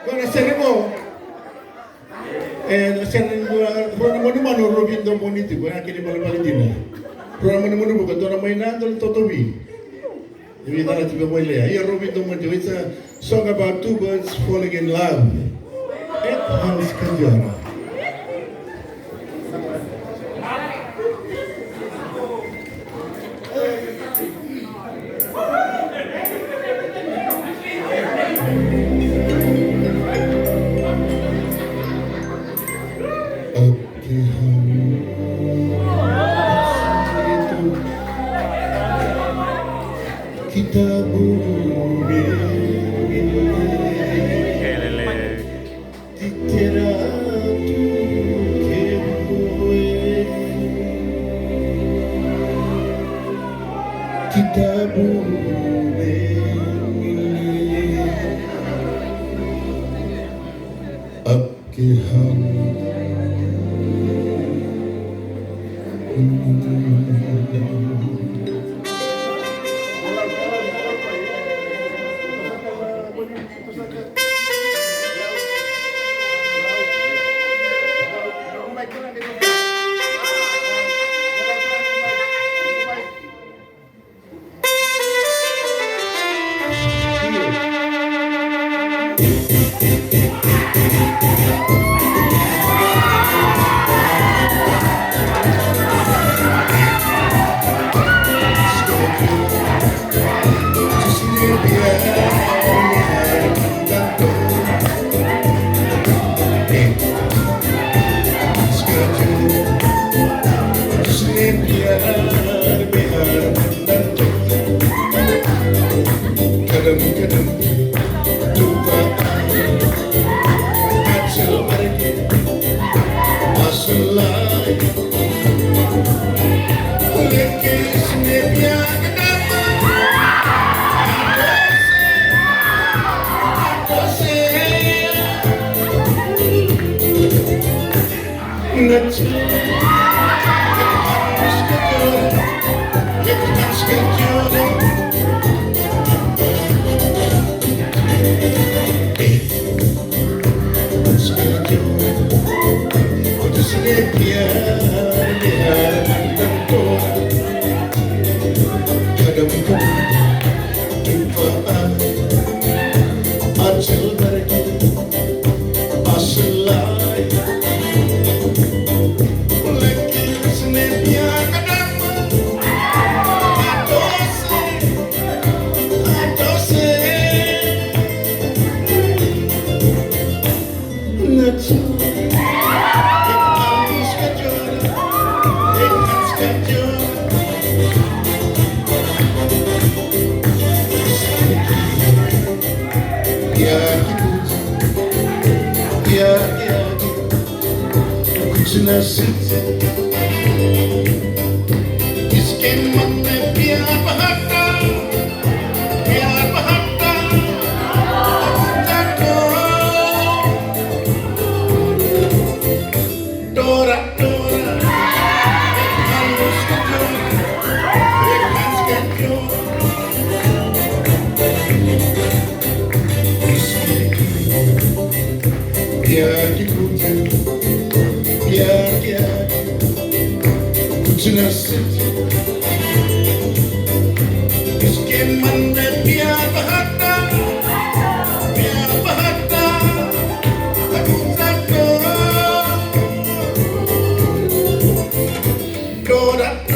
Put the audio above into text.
Kung seremo, seremo rona manu robindo moniti, kung akin malapalitin. Rona manu bukan to na may nandol totobi. Hindi na natin mo ilaya. Iya robindo moniti. It's a song about two birds falling in love. It has kanjara. Kita bumi titira tu kemoe kita bumi abke ham Dora